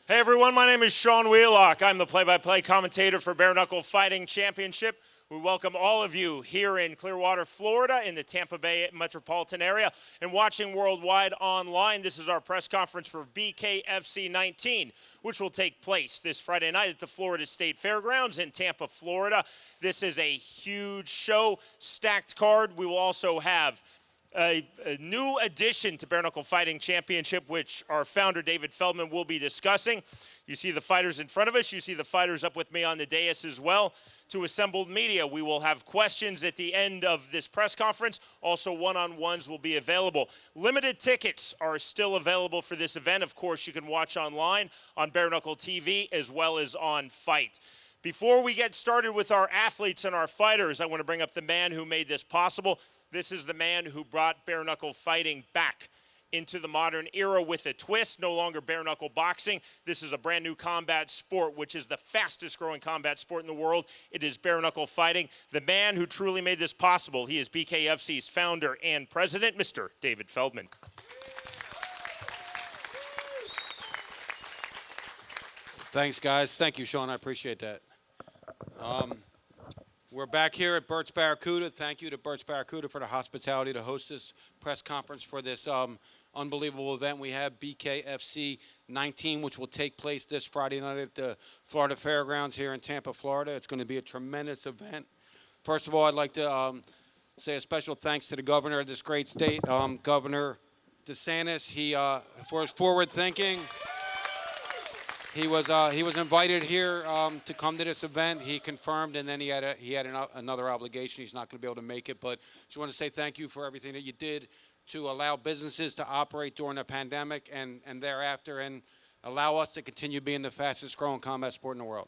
Hey everyone, my name is Sean Wheelock. I'm the play-by-play commentator for Bare Knuckle Fighting Championship. We welcome all of you here in Clearwater, Florida, in the Tampa Bay metropolitan area, and watching worldwide online. This is our press conference for BKFC 19, which will take place this Friday night at the Florida State Fairgrounds in Tampa, Florida. This is a huge show, stacked card. We will also have a new addition to Bare Knuckle Fighting Championship, which our founder, David Feldman, will be discussing. You see the fighters in front of us. You see the fighters up with me on the dais as well. To assembled media, we will have questions at the end of this press conference. Also, one-on-ones will be available. Limited tickets are still available for this event. Of course, you can watch online on Bare Knuckle TV as well as on Fight. Before we get started with our athletes and our fighters, I want to bring up the man who made this possible. This is the man who brought bare knuckle fighting back into the modern era with a twist. No longer bare knuckle boxing. This is a brand new combat sport, which is the fastest growing combat sport in the world. It is bare knuckle fighting. The man who truly made this possible, he is BKFC's founder and president, Mr. David Feldman. Thanks, guys. Thank you, Sean. I appreciate that. We're back here at Burt's Barracuda. Thank you to Burt's Barracuda for the hospitality to host this press conference for this unbelievable event. We have BKFC 19, which will take place this Friday night at the Florida Fairgrounds here in Tampa, Florida. It's going to be a tremendous event. First of all, I'd like to say a special thanks to the governor of this great state, Governor DeSantis. He, for his forward thinking. He was invited here to come to this event. He confirmed, and then he had another obligation. He's not going to be able to make it. But just want to say thank you for everything that you did to allow businesses to operate during the pandemic and thereafter, and allow us to continue being the fastest growing combat sport in the world.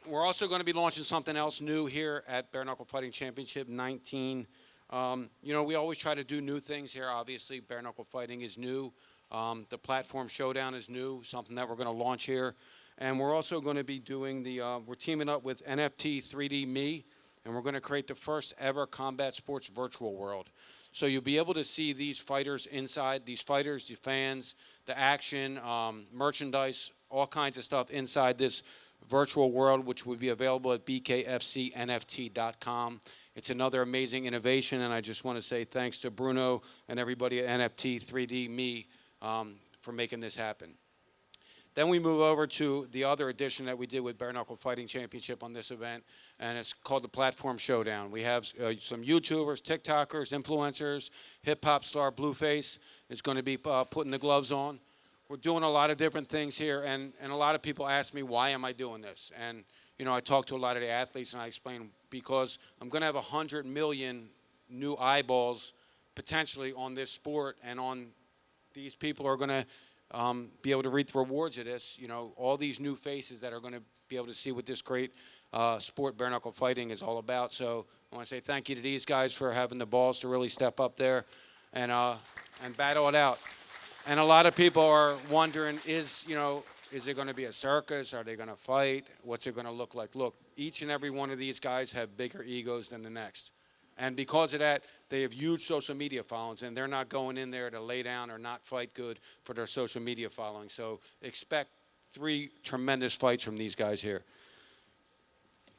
We're also going to be launching something else new here at Bare Knuckle Fighting Championship 19. We always try to do new things here. Obviously, bare knuckle fighting is new. The platform showdown is new, something that we're going to launch here. And we're also going to be doing we're teaming up with NFT 3D Me, and we're going to create the first ever combat sports virtual world. So you'll be able to see these fighters inside, these fighters, the fans, the action, merchandise, all kinds of stuff inside this virtual world, which will be available at bkfcnft.com. It's another amazing innovation, and I just want to say thanks to Bruno and everybody at NFT 3D Me for making this happen. Then we move over to the other edition that we did with Bare Knuckle Fighting Championship on this event, and it's called the Platform Showdown. We have some YouTubers, TikTokers, influencers, hip-hop star Blueface is going to be putting the gloves on. We're doing a lot of different things here, and a lot of people ask me, why am I doing this? And I talk to a lot of the athletes, and I explain, because I'm going to have 100 million new eyeballs potentially on this sport, and on these people are going to be able to reap the rewards of this. All these new faces that are going to be able to see what this great sport, bare knuckle fighting, is all about. So I want to say thank you to these guys for having the balls to really step up there and battle it out. And a lot of people are wondering, is it going to be a circus? Are they going to fight? What's it going to look like? Look, each and every one of these guys have bigger egos than the next. And because of that, they have huge social media followings, and they're not going in there to lay down or not fight good for their social media following. So expect 3 tremendous fights from these guys here.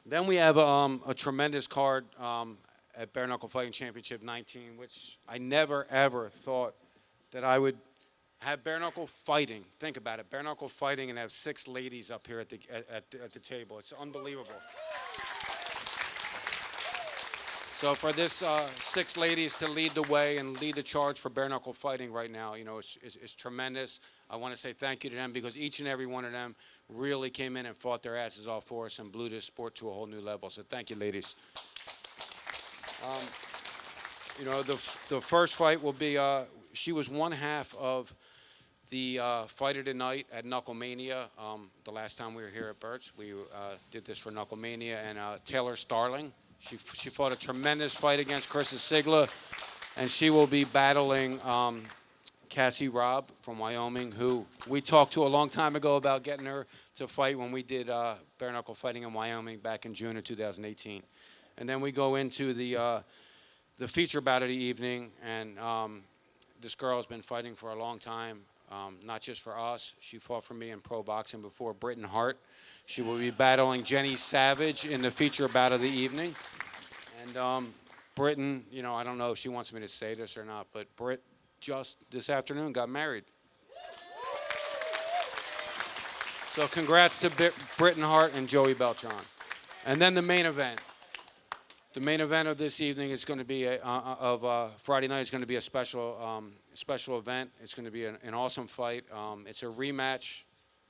Then we have a tremendous card at Bare Knuckle Fighting Championship 19, which I never, ever thought that I would have bare knuckle fighting. Think about it, bare knuckle fighting, and have 6 ladies up here at the table. It's unbelievable. So for this 6 ladies to lead the way and lead the charge for bare knuckle fighting right now, it's tremendous. I want to say thank you to them, because each and every one of them really came in and fought their asses off for us and blew this sport to a whole new level. So thank you, ladies. The first fight will be, she was one half of the fighter tonight at Knucklemania. The last time we were here at Burt's, we did this for Knucklemania, and Taylor Starling. She fought a tremendous fight against Chris Sigla, and she will be battling Robb from Wyoming, who we talked to a long time ago about getting her to fight when we did bare knuckle fighting in Wyoming back in June of 2018. And then we go into the feature bout of the evening, and this girl has been fighting for a long time, not just for us. She fought for me in pro boxing before, Brittin Hart. She will be battling Jenny Savage in the feature bout of the evening. And Brittin, you know, I don't know if she wants me to say this or not, but Britt just this afternoon got married. So congrats to Brittin Hart and Joey Beltran. And then the main event. The main event of this evening is going to be Friday night is going to be a special event. It's going to be an awesome fight. It's a rematch,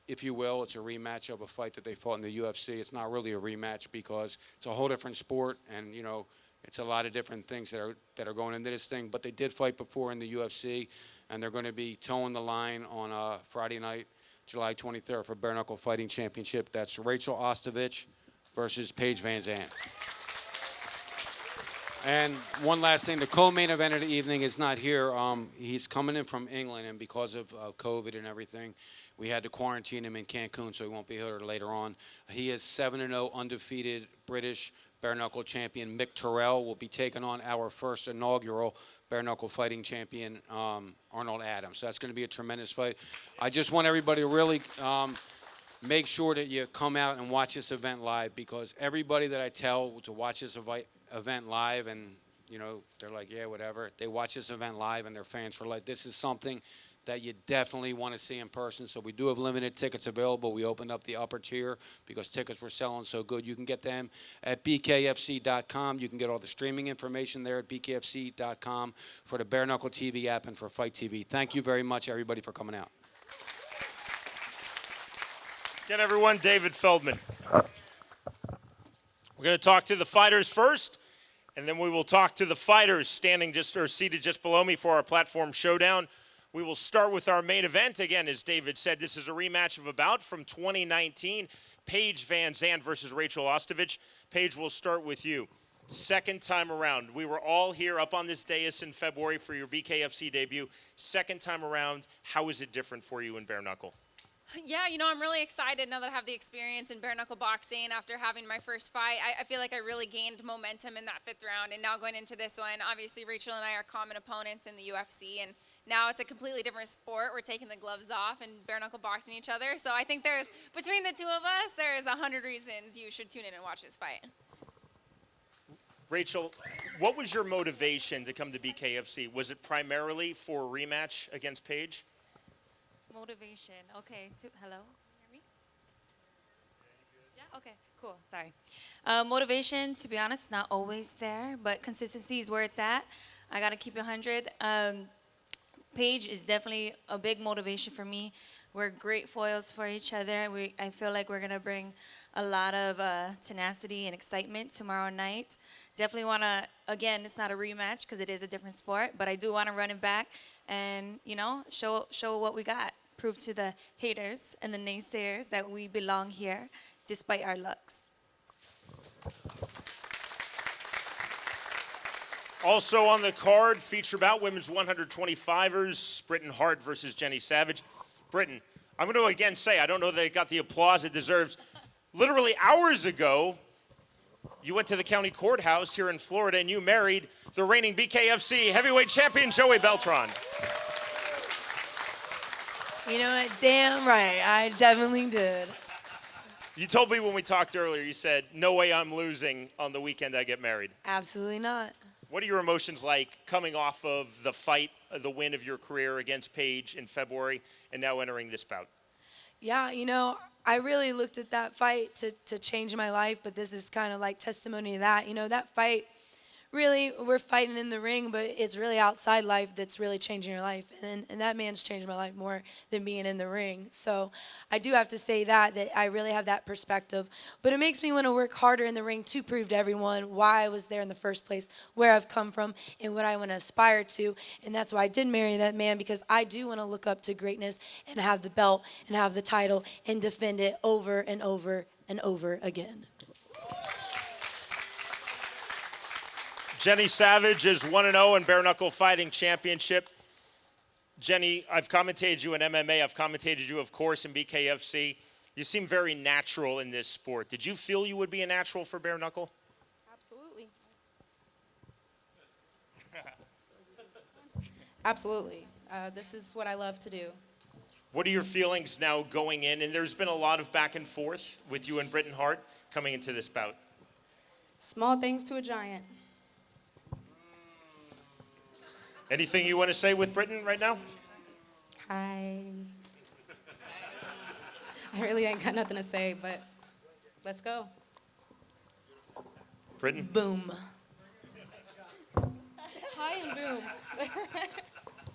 if you will. It's a rematch of a fight that they fought in the UFC. It's not really a rematch because it's a whole different sport, and you know, it's a lot of different things that are going into this thing. But they did fight before in the UFC, and they're going to be towing the line on Friday night, July 23rd, for Bare Knuckle Fighting Championship. That's Rachael Ostovich versus Paige VanZant. And one last thing, the co-main event of the evening is not here. He's coming in from England, and because of COVID and everything, we had to quarantine him in Cancun, so he won't be here later on. He is 7-0 undefeated British bare knuckle champion. Mick Terrell will be taking on our first inaugural bare knuckle fighting champion, Arnold Adams. So that's going to be a tremendous fight. I just want everybody to really make sure that you come out and watch this event live, because everybody that I tell to watch this event live, and you know, they're like, yeah, whatever. They watch this event live and they're fans for life. This is something that you definitely want to see in person. So we do have limited tickets available. We opened up the upper tier because tickets were selling so good. You can get them at BKFC.com. You can get all the streaming information there at BKFC.com for the Bare Knuckle TV app and for Fight TV. Thank you very much, everybody, for coming out. Again, everyone, David Feldman. We're going to talk to the fighters first, and then we will talk to the fighters standing just or seated just below me for our platform showdown. We will start with our main event. Again, as David said, this is a rematch of a bout from 2019, Paige VanZant versus Rachael Ostovich. Paige, we'll start with you. Second time around. We were all here up on this dais in February for your BKFC debut. Second time around, how is it different for you in bare knuckle? Yeah, you know, I'm really excited now that I have the experience in bare knuckle boxing after having my first fight. I feel like I really gained momentum in that 5th round, and now going into this one, obviously Rachael and I are common opponents in the UFC, and now it's a completely different sport. We're taking the gloves off and bare knuckle boxing each other. So I think between the two of us, there's 100 reasons you should tune in and watch this fight. Rachael, what was your motivation to come to BKFC? Was it primarily for a rematch against Paige? Motivation. Okay. Hello? Can you hear me? Yeah? Okay. Cool. Sorry. Motivation, to be honest, not always there, but consistency is where it's at. I got to keep it 100. Paige is definitely a big motivation for me. We're great foils for each other. I feel like we're going to bring a lot of tenacity and excitement tomorrow night. Definitely want to, again, it's not a rematch because it is a different sport, but I do want to run it back and, you know, show what we got. Prove to the haters and the naysayers that we belong here despite our looks. Also on the card, feature bout women's 125ers, Brittin Hart versus Jenny Savage. Brittin, I'm going to again say, I don't know that it got the applause it deserves. Literally hours ago, you went to the county courthouse here in Florida and you married the reigning BKFC heavyweight champion, Joey Beltran. You know what? Damn right. I definitely did. You told me when we talked earlier, you said, no way I'm losing on the weekend I get married. Absolutely not. What are your emotions like coming off of the fight, the win of your career against Paige in February, and now entering this bout? Yeah, you know, I really looked at that fight to change my life, but this is kind of like testimony to that. You know, that fight, really, we're fighting in the ring, but it's really outside life that's really changing your life. And that man's changed my life more than being in the ring. So I do have to say that I really have that perspective. But it makes me want to work harder in the ring to prove to everyone why I was there in the first place, where I've come from, and what I want to aspire to. And that's why I did marry that man, because I do want to look up to greatness and have the belt and have the title and defend it over and over and over again. Jenny Savage is 1-0 in bare knuckle fighting championship. Jenny, I've commentated you in MMA. I've commentated you, of course, in BKFC. You seem very natural in this sport. Did you feel you would be a natural for bare knuckle? Absolutely. Absolutely. This is what I love to do. What are your feelings now going in? And there's been a lot of back and forth with you and Brittin Hart coming into this bout. Small things to a giant. Anything you want to say with Brittin right now? Hi. I really ain't got nothing to say, but let's go. Brittin? Boom. Hi and boom.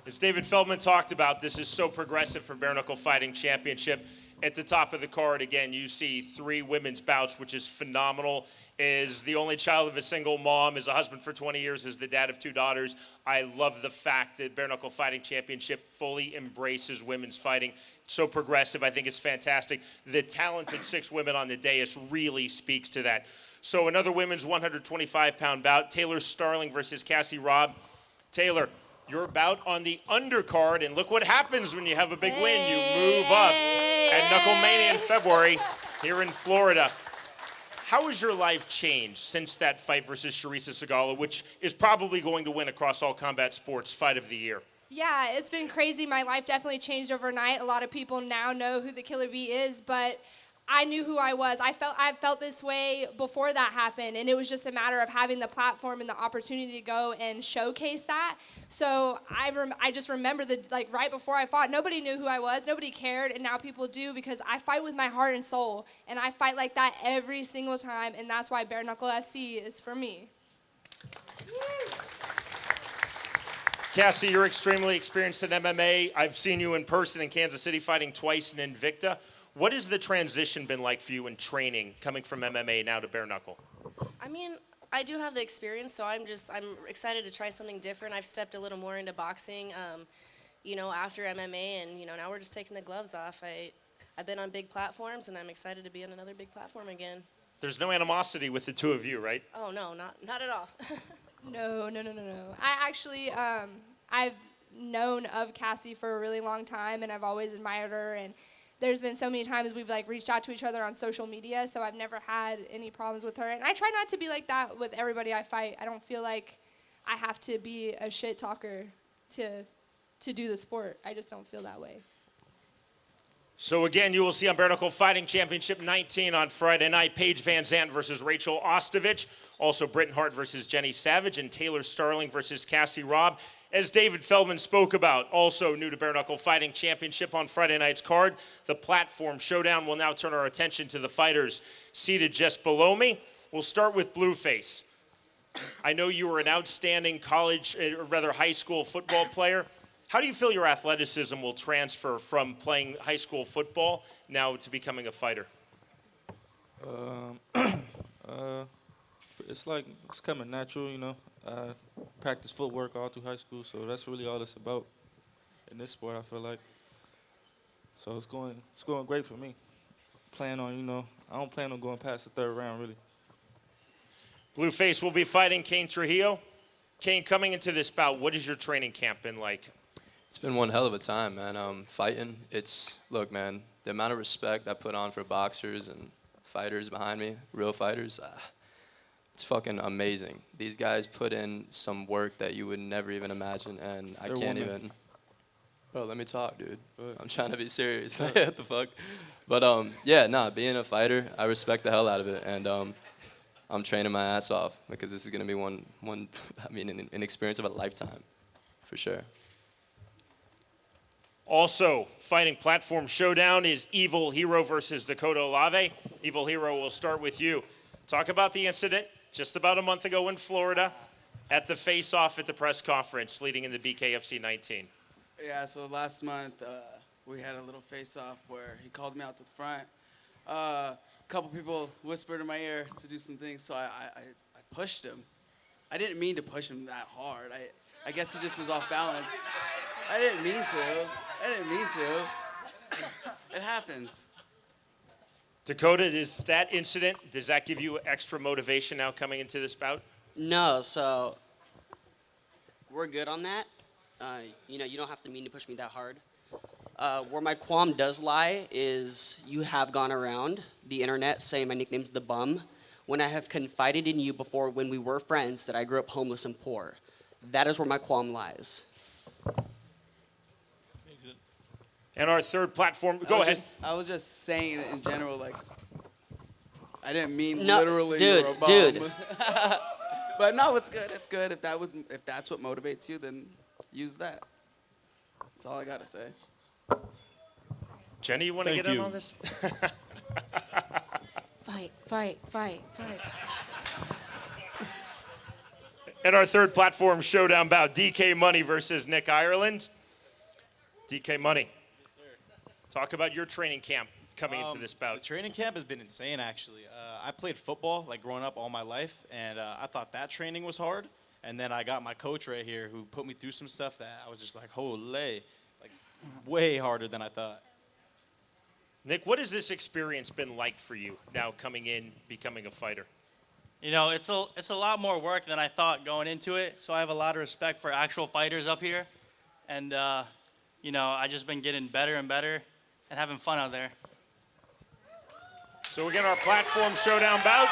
As David Feldman talked about, this is so progressive for Bare Knuckle Fighting Championship. At the top of the card, again, you see 3 women's bouts, which is phenomenal. Is the only child of a single mom, is a husband for 20 years, is the dad of 2 daughters. I love the fact that Bare Knuckle Fighting Championship fully embraces women's fighting. So progressive, I think it's fantastic. The talented 6 women on the dais really speaks to that. So another women's 125-pound bout, Taylor Starling versus Cassie Robb. Taylor, your bout on the undercard, and look what happens when you have a big win. You move up at Knucklemania in February here in Florida. How has your life changed since that fight versus Charissa Sagala, which is probably going to win across all combat sports Fight of the Year? Yeah, it's been crazy. My life definitely changed overnight. A lot of people now know who the Killer Bee is, but I knew who I was. I felt this way before that happened, and it was just a matter of having the platform and the opportunity to go and showcase that. So I just remember right before I fought, nobody knew who I was, nobody cared, and now people do because I fight with my heart and soul, and I fight like that every single time, and that's why Bare Knuckle FC is for me. Cassie, you're extremely experienced in MMA. I've seen you in person in Kansas City fighting twice in Invicta. What has the transition been like for you in training, coming from MMA now to bare knuckle? I mean, I do have the experience, so I'm excited to try something different. I've stepped a little more into boxing, after MMA, and now we're just taking the gloves off. I've been on big platforms, and I'm excited to be on another big platform again. There's no animosity with the 2 of you, right? Oh no, not at all. No. I actually, I've known of Cassie for a really long time, and I've always admired her, and there's been so many times we've reached out to each other on social media, so I've never had any problems with her. And I try not to be like that with everybody I fight. I don't feel like I have to be a shit talker to do the sport. I just don't feel that way. So again, you will see on Bare Knuckle Fighting Championship 19 on Friday night, Paige VanZant versus Rachael Ostovich. Also Brittin Hart versus Jenny Savage, and Taylor Starling versus Cassie Robb. As David Feldman spoke about, also new to Bare Knuckle Fighting Championship on Friday night's card, the platform showdown. Will now turn our attention to the fighters seated just below me. We'll start with Blueface. I know you were an outstanding high school football player. How do you feel your athleticism will transfer from playing high school football now to becoming a fighter? It's coming natural, I practice footwork all through high school, so that's really all it's about in this sport, I feel like. So it's going great for me. I don't plan on going past the 3rd round, really. Blueface will be fighting Kane Trujillo. Kane, coming into this bout, what has your training camp been like? It's been one hell of a time, man. Fighting, look, man, the amount of respect I put on for boxers and fighters behind me, real fighters, it's fucking amazing. These guys put in some work that you would never even imagine, and I can't even. Bro, let me talk, dude. I'm trying to be serious. What the fuck? But being a fighter, I respect the hell out of it, and I'm training my ass off because this is gonna be an experience of a lifetime, for sure. Also, fighting platform showdown is Evil Hero versus Dakota Olave. Evil Hero, will start with you. Talk about the incident just about a month ago in Florida at the face-off at the press conference leading into BKFC 19. Yeah, so last month we had a little face-off where he called me out to the front. A couple people whispered in my ear to do some things, so I pushed him. I didn't mean to push him that hard. I guess he just was off balance. I didn't mean to. It happens. Dakota, does that give you extra motivation now coming into this bout? No, so we're good on that. You don't have to mean to push me that hard. Where my qualm does lie is you have gone around the internet saying my nickname's The Bum when I have confided in you before when we were friends that I grew up homeless and poor. That is where my qualm lies. And our third platform, go ahead. I was just saying it in general, like, I didn't mean No, literally dude, you're a bum. dude. But no, it's good. It's good. If that's what motivates you, then use that. That's all I gotta say. Jenny, you want to Thank get in you. on this? Fight, fight, fight, fight. And our third platform showdown bout, DK Money versus Nick Ireland. DK Money, talk about your training camp coming into this bout. The training camp has been insane, actually. I played football, like, growing up all my life, and I thought that training was hard. And then I got my coach right here who put me through some stuff that I was just like, holy, like, way harder than I thought. Nick, what has this experience been like for you now coming in, becoming a fighter? You know, it's a lot more work than I thought going into it, so I have a lot of respect for actual fighters up here. And, you know, I just been getting better and better and having fun out there. So again, our platform showdown bout.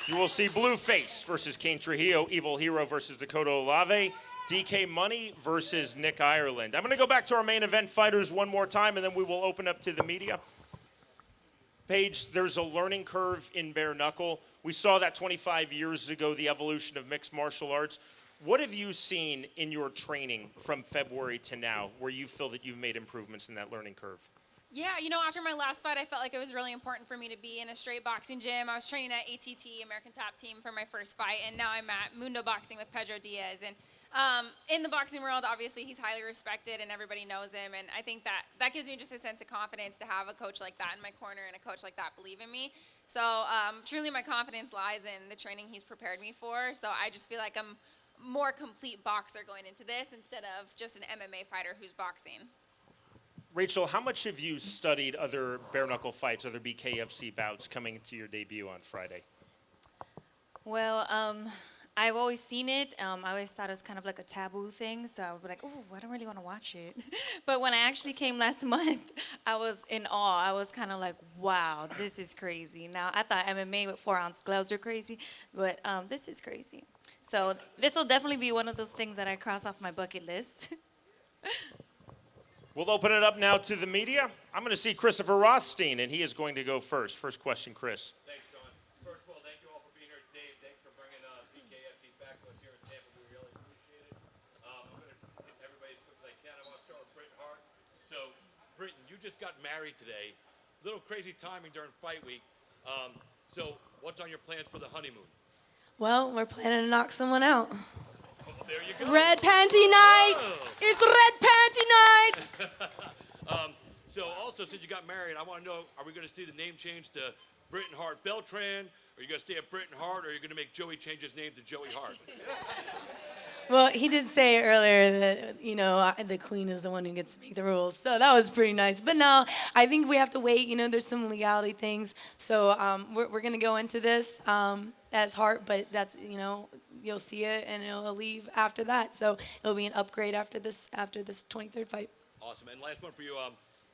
You will see Blueface versus Kane Trujillo, Evil Hero versus Dakota Olave, DK Money versus Nick Ireland. I'm going to go back to our main event fighters one more time, and then we will open up to the media. Paige, there's a learning curve in bare knuckle. We saw that 25 years ago, the evolution of mixed martial arts. What have you seen in your training from February to now where you feel that you've made improvements in that learning curve? Yeah, you know, after my last fight, I felt like it was really important for me to be in a straight boxing gym. I was training at ATT, American Top Team, for my first fight, and now I'm at Mundo Boxing with Pedro Diaz. And in the boxing world, obviously, he's highly respected, and everybody knows him. And I think that gives me just a sense of confidence to have a coach like that in my corner and a coach like that believe in me. So truly, my confidence lies in the training he's prepared me for. So I just feel like I'm more complete boxer going into this instead of just an MMA fighter who's boxing. Rachel, how much have you studied other bare knuckle fights, other BKFC bouts coming to your debut on Friday? Well, I've always seen it. I always thought it was kind of like a taboo thing, so I would be like, oh, I don't really want to watch it. But when I actually came last month, I was in awe. I was kind of like, wow, this is crazy. Now, I thought MMA with 4-ounce gloves were crazy, but this is crazy. So this will definitely be one of those things that I cross off my bucket list. We'll open it up now to the media. I'm going to see Christopher Rothstein, and he is going to go first. First question, Chris. Thanks, Sean. First of all, thank you all for being here today. Thanks for bringing BKFC back to us here in Tampa. We really appreciate it. I'm going to get everybody as quick as I can. I want to start with Brittin Hart. So, Brittin, you just got married today. A little crazy timing during fight week. So, what's on your plans for the honeymoon? Well, we're planning to knock someone out. There you go. Red panty night! It's red panty night! So also, since you got married, I want to know, are we going to see the name change to Brittin Hart Beltran? Are you going to stay at Brittin Hart, or are you going to make Joey change his name to Joey Hart? Well, he did say earlier that, you know, the queen is the one who gets to make the rules. So that was pretty nice. But no, I think we have to wait. You know, there's some legality things. So we're going to go into this as Hart, but that's, you know, you'll see it and it'll leave after that. So it'll be an upgrade after this 23rd fight. Awesome. And last one for you.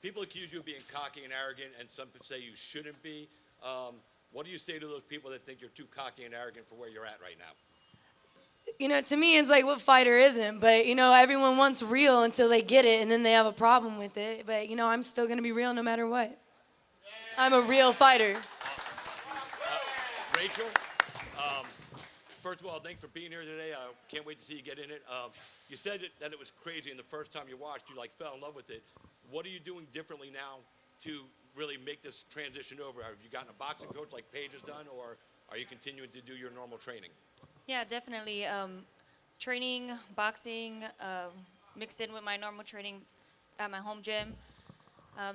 People accuse you of being cocky and arrogant, and some say you shouldn't be. What do you say to those people that think you're too cocky and arrogant for where you're at right now? You know, to me, it's like, what fighter isn't? But, you know, everyone wants real until they get it, and then they have a problem with it. But, you know, I'm still going to be real no matter what. I'm a real fighter. Rachel, first of all, thanks for being here today. I can't wait to see you get in it. You said that it was crazy, and the first time you watched, you fell in love with it. What are you doing differently now to really make this transition over? Have you gotten a boxing coach like Paige has done, or are you continuing to do your normal training? Yeah, definitely. Training, boxing, mixed in with my normal training at my home gym.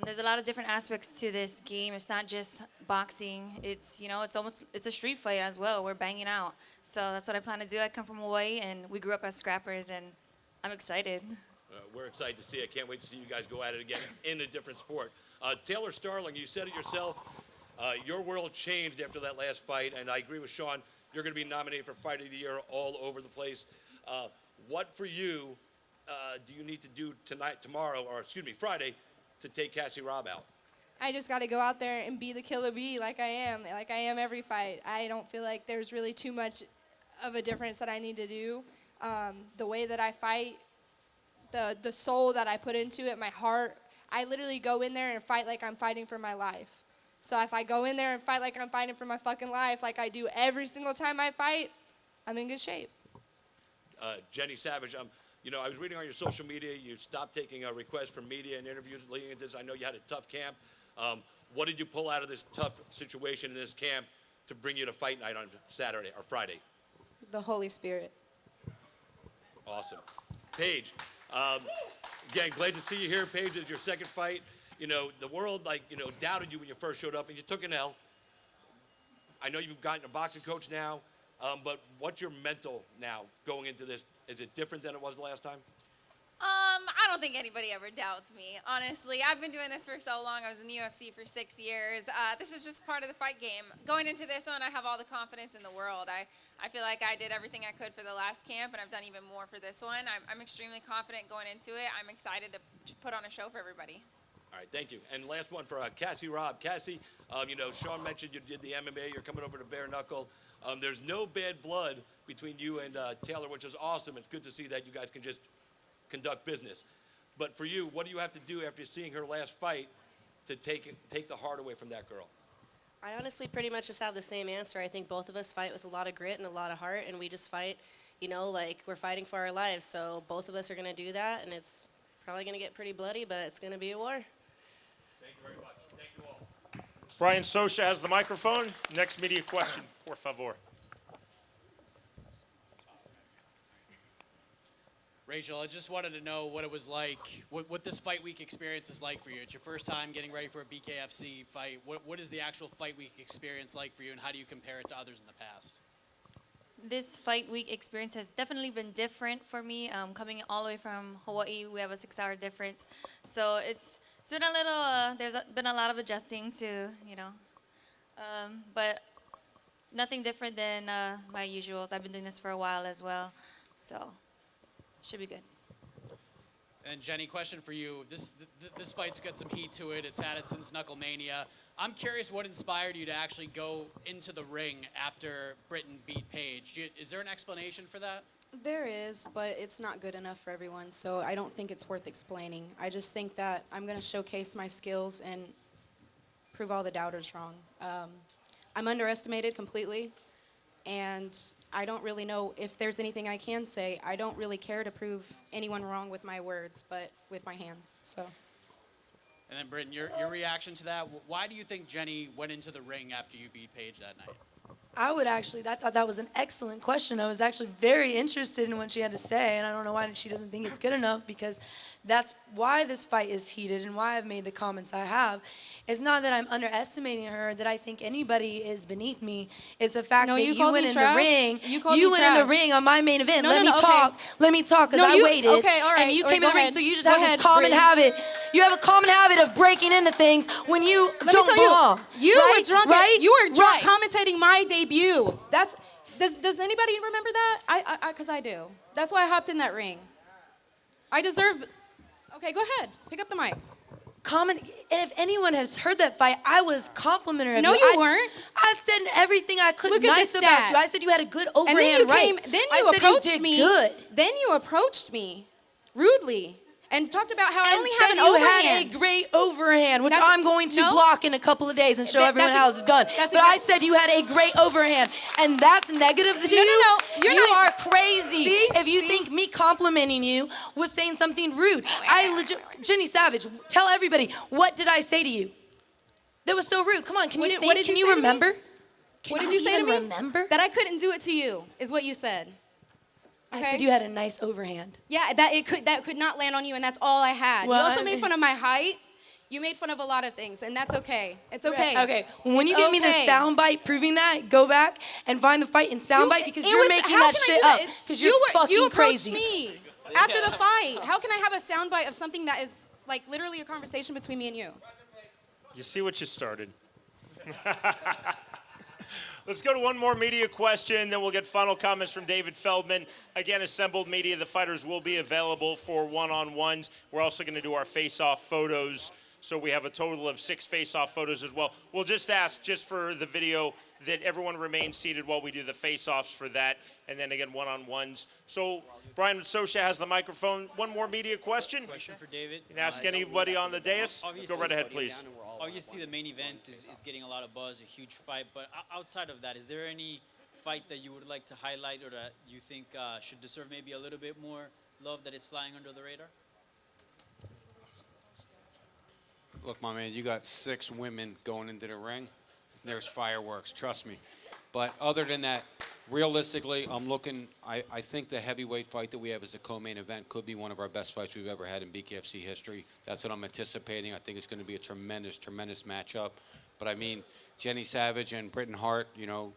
There's a lot of different aspects to this game. It's not just boxing. It's, you know, it's a street fight as well. We're banging out. So that's what I plan to do. I come from Hawaii, and we grew up as scrappers, and I'm excited. We're excited to see it. Can't wait to see you guys go at it again in a different sport. Taylor Starling, you said it yourself. Your world changed after that last fight, and I agree with Sean. You're going to be nominated for Fight of the Year all over the place. What for you do you need to do Friday, to take Cassie Robb out? I just got to go out there and be the killer bee like I am every fight. I don't feel like there's really too much of a difference that I need to do. The way that I fight the soul that I put into it, my heart. I literally go in there and fight like I'm fighting for my life. So if I go in there and fight like I'm fighting for my fucking life, like I do every single time I fight, I'm in good shape. Jenny Savage, I was reading on your social media, you stopped taking requests from media and interviews leading into this. I know you had a tough camp. What did you pull out of this tough situation in this camp to bring you to fight night on Saturday or Friday? The Holy Spirit. Awesome. Paige, again, glad to see you here. Paige, is your second fight. The world, doubted you when you first showed up, and you took an L. I know you've gotten a boxing coach now, but what's your mental now going into this? Is it different than it was the last time? I don't think anybody ever doubts me, honestly. I've been doing this for so long. I was in the UFC for 6 years. This is just part of the fight game. Going into this one, I have all the confidence in the world. I feel like I did everything I could for the last camp, and I've done even more for this one. I'm extremely confident going into it. I'm excited to put on a show for everybody. All right, thank you. And last one for Cassie Robb. Cassie, Sean mentioned you did the MMA. You're coming over to bare knuckle. There's no bad blood between you and Taylor, which is awesome. It's good to see that you guys can just conduct business. But for you, what do you have to do after seeing her last fight to take the heart away from that girl? I honestly pretty much just have the same answer. I think both of us fight with a lot of grit and a lot of heart, and we just fight, like we're fighting for our lives. So both of us are going to do that, and it's probably going to get pretty bloody, but it's going to be a war. Thank you very much. Thank you all. Brian Sosha has the microphone. Next media question, por favor. Rachael, I just wanted to know what it was like, what this fight week experience is like for you. It's your first time getting ready for a BKFC fight. What is the actual fight week experience like for you, and how do you compare it to others in the past? This fight week experience has definitely been different for me. Coming all the way from Hawaii, we have a 6-hour difference. So it's been a little, there's been a lot of adjusting to, but nothing different than my usuals. I've been doing this for a while as well, so should be good. And Jenny, question for you. This fight's got some heat to it. It's had it since Knucklemania. I'm curious what inspired you to actually go into the ring after Brittin beat Paige. Is there an explanation for that? There is, but it's not good enough for everyone, so I don't think it's worth explaining. I just think that I'm going to showcase my skills and prove all the doubters wrong. I'm underestimated completely, and I don't really know if there's anything I can say. I don't really care to prove anyone wrong with my words, but with my hands, so. And then, Brittin, your reaction to that, why do you think Jenny went into the ring after you beat Paige that night? I thought that was an excellent question. I was actually very interested in what she had to say, and I don't know why she doesn't think it's good enough, because that's why this fight is heated and why I've made the comments I have. It's not that I'm underestimating her, that I think anybody is beneath me. It's the fact that you went in the ring. You went in the ring on my main event. Let me talk. Let me talk, because I waited. Okay, all right. And you came in the ring, so you just have this common habit. You have a common habit of breaking into things when you don't belong. You were drunk. Right? You were drunk commentating my debut. Does anybody remember that? Because I do. That's why I hopped in that ring. I deserve. Okay, go ahead. Pick up the mic. And if anyone has heard that fight, I was complimenting her. No, you weren't. I said everything I could Look at nice the about you. stats. I said you had a good overhand And right. then I you said approached you did me. Good. Then you approached me rudely and talked about how I And only said have an you overhand. had a great overhand, which That's- I'm going to no. block in a couple of days and show everyone how it's done. But I said you had a great overhand, and that's negative to you? No. You're you not are crazy See? if you think me complimenting you was saying something rude. Jenny Savage, tell everybody, what did I say to you? That was so rude. Come on, can you think? Can you remember? What did you say to me? Remember? That I couldn't do it to you, is what you said. I said you had a nice overhand. Yeah, that could not land on you, and that's all I had. Well, you also made fun of my height. You made fun of a lot of things, and that's okay. It's okay. Okay, when you give me the soundbite proving that, go back and find the fight in soundbite, because you're making that shit up. Because you're fucking crazy. You approached me after the fight. How can I have a soundbite of something that is like literally a conversation between me and you? You see what you started. Let's go to one more media question, then we'll get final comments from David Feldman. Again, assembled media, the fighters will be available for one-on-ones. We're also going to do our face-off photos, so we have a total of 6 face-off photos as well. We'll just ask, just for the video, that everyone remain seated while we do the face-offs for that, and then again, one-on-ones. So Brian Sosha has the microphone. One more media question. Question for David. You can ask anybody on the dais. Go right ahead, please. Obviously, the main event is getting a lot of buzz, a huge fight. But outside of that, is there any fight that you would like to highlight or that you think should deserve maybe a little bit more love that is flying under the radar? Look, my man, you got 6 women going into the ring. There's fireworks, trust me. But other than that, realistically, I think the heavyweight fight that we have as a co-main event could be one of our best fights we've ever had in BKFC history. That's what I'm anticipating. I think it's going to be a tremendous, tremendous matchup. But I mean, Jenny Savage and Brittin Hart, you know,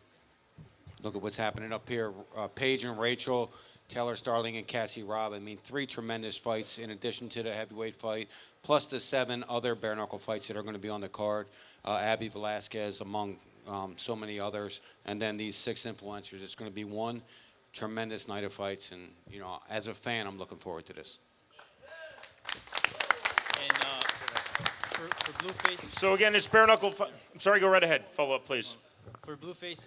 look at what's happening up here. Paige and Rachael, Taylor Starling and Robb. I mean, 3 tremendous fights in addition to the heavyweight fight, plus the 7 other bare knuckle fights that are going to be on the card. Abby Velasquez among so many others, and then these 6 influencers. It's going to be one tremendous night of fights, and you know, as a fan, I'm looking forward to this. And for Blueface. So again, it's bare knuckle. I'm sorry, go right ahead. Follow up, please. For Blueface,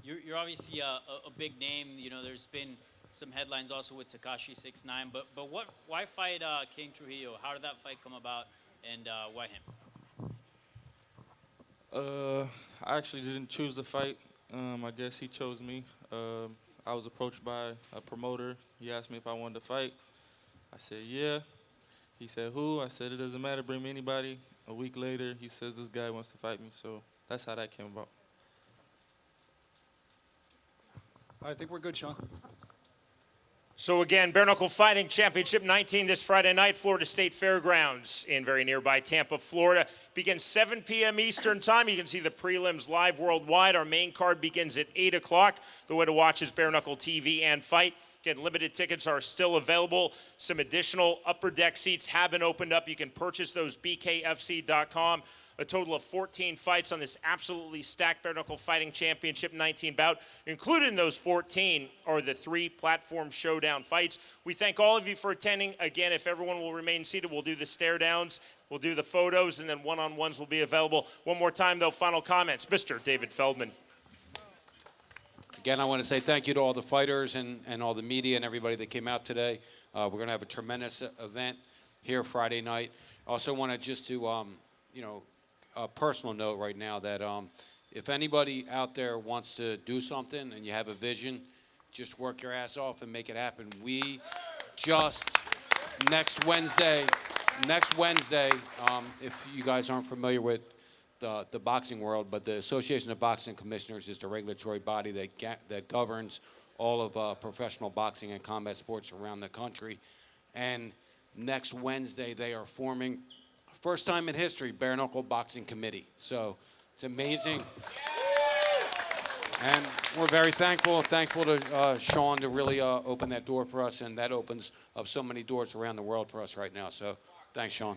you're obviously a big name. You know, there's been some headlines also with Tekashi 6ix9ine. But why fight King Trujillo? How did that fight come about, and why him? I actually didn't choose the fight. I guess he chose me. I was approached by a promoter. He asked me if I wanted to fight. I said, yeah. He said, who? I said, it doesn't matter. Bring me anybody. A week later, he says this guy wants to fight me. So that's how that came about. I think we're good, Sean. So again, Bare Knuckle Fighting Championship 19 this Friday night, Florida State Fairgrounds in very nearby Tampa, Florida. Begins 7 p.m. Eastern Time. You can see the prelims live worldwide. Our main card begins at 8 o'clock. The way to watch is Bare Knuckle TV and Fight. Again, limited tickets are still available. Some additional upper deck seats have been opened up. You can purchase those bkfc.com. A total of 14 fights on this absolutely stacked Bare Knuckle Fighting Championship 19 bout. Included in those 14 are the 3 platform showdown fights. We thank all of you for attending. Again, if everyone will remain seated, we'll do the stare downs, we'll do the photos, and then one-on-ones will be available. One more time, though, final comments. Mr. David Feldman. Again, I want to say thank you to all the fighters and all the media and everybody that came out today. We're going to have a tremendous event here Friday night. Also want to just to, a personal note right now that if anybody out there wants to do something and you have a vision, just work your ass off and make it happen. We just, next Wednesday, if you guys aren't familiar with the boxing world, but the Association of Boxing Commissioners is the regulatory body that governs all of professional boxing and combat sports around the country. And next Wednesday, they are forming, first time in history, Bare Knuckle Boxing Committee. So it's amazing. And we're very thankful to Sean to really open that door for us, and that opens up so many doors around the world for us right now. So thanks, Sean.